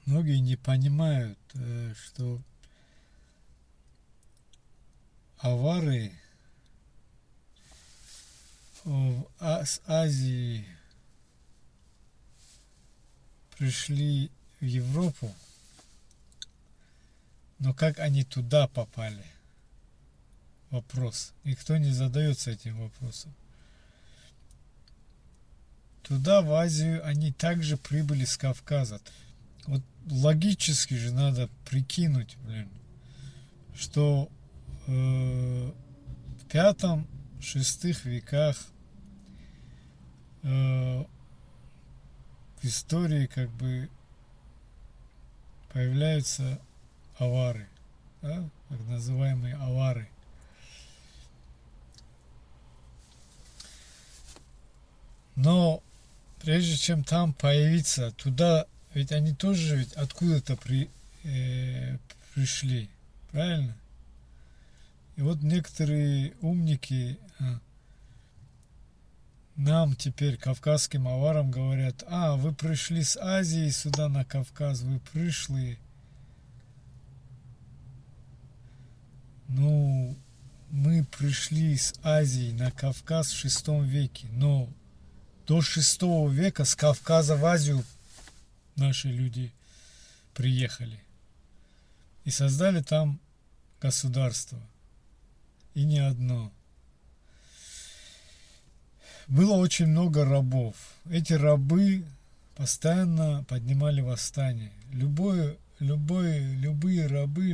многие не понимают, что авары с Азии пришли в Европу, но как они туда попали? Вопрос. Никто не задается этим вопросом. Туда, в Азию, они также прибыли с Кавказа. Вот логически же надо прикинуть, что в пятом-шестых веках в истории как бы появляются авары, да, так называемые авары. Но прежде чем там появиться, туда, ведь они тоже ведь откуда-то пришли, правильно? И вот некоторые умники нам теперь, кавказским аварам, говорят: вы пришли с Азии сюда на Кавказ, вы пришли. Ну, мы пришли с Азии на Кавказ в VI веке, но до VI века с Кавказа в Азию наши люди приехали и создали там государство. И не одно. Было очень много рабов. Эти рабы постоянно поднимали восстание. Любые рабы,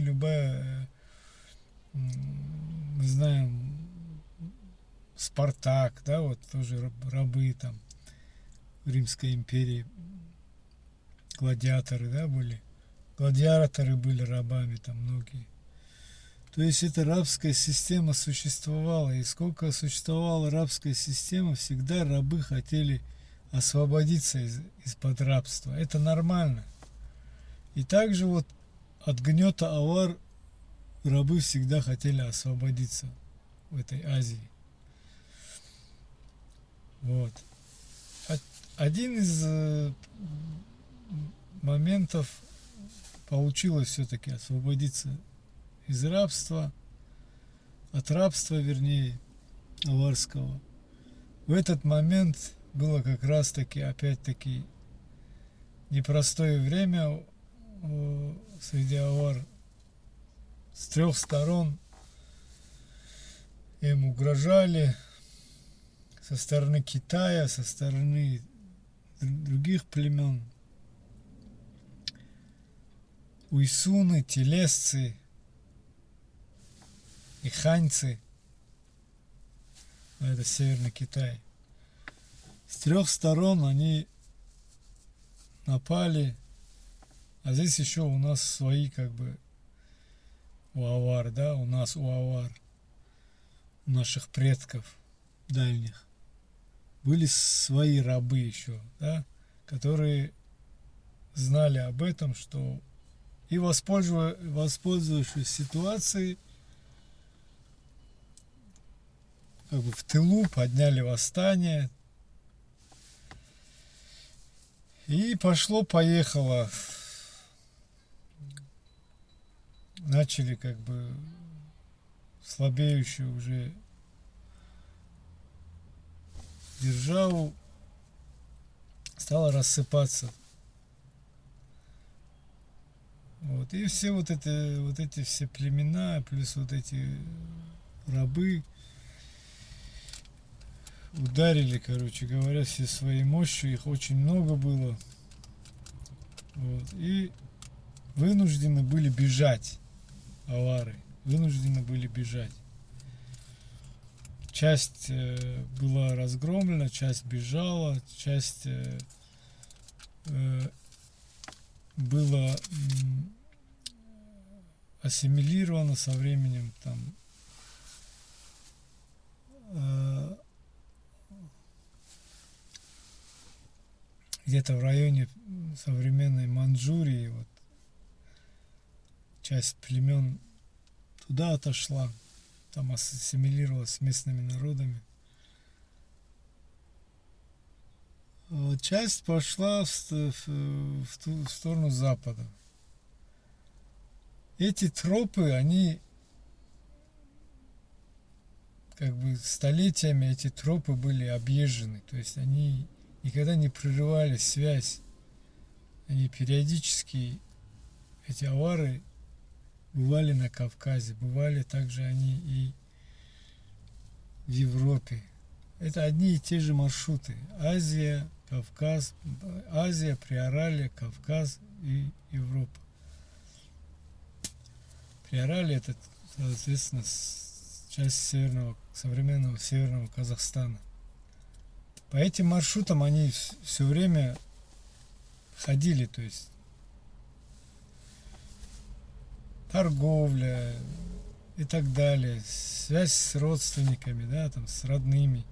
мы знаем, Спартак, да, вот тоже рабы там в Римской империи, гладиаторы, да, были. Гладиаторы были рабами там многие. То есть эта рабская система существовала, и сколько существовала рабская система, всегда рабы хотели освободиться из-под рабства. Это нормально. И также вот от гнета авар рабы всегда хотели освободиться в этой Азии. Вот. Один из моментов получилось все-таки освободиться из рабства, от рабства, вернее, аварского. В этот момент было как раз таки, опять-таки, непростое время среди авар. С трех сторон им угрожали, со стороны Китая, со стороны других племен. Уйсуны, телесцы и ханьцы. Это Северный Китай. С трех сторон они напали, а здесь еще у нас свои как бы у авар, да, у нас у авар, у наших предков дальних были свои рабы еще, да, которые знали об этом, что и воспользовавшись ситуацией, как бы в тылу подняли восстание, и пошло-поехало. Начали как бы слабеющую уже державу, стала рассыпаться. Вот. И все вот эти все племена, плюс вот эти рабы ударили, короче говоря, все своей мощью, их очень много было. Вот. И вынуждены были бежать авары, вынуждены были бежать. Часть была разгромлена, часть бежала, часть была ассимилирована со временем там. Где-то в районе современной Манчжурии вот часть племен туда отошла, там ассимилировалась с местными народами. Часть пошла в сторону запада. Эти тропы, они как бы столетиями эти тропы были объезжены. То есть они никогда не прерывали связь. Они периодически, эти авары бывали на Кавказе, бывали также они и в Европе. Это одни и те же маршруты. Азия, Кавказ, Азия, Приоралье, Кавказ и Европа. Приоралье это, соответственно, часть современного северного Казахстана. По этим маршрутам они все время ходили, то есть торговля и так далее, связь с родственниками, да, там, с родными.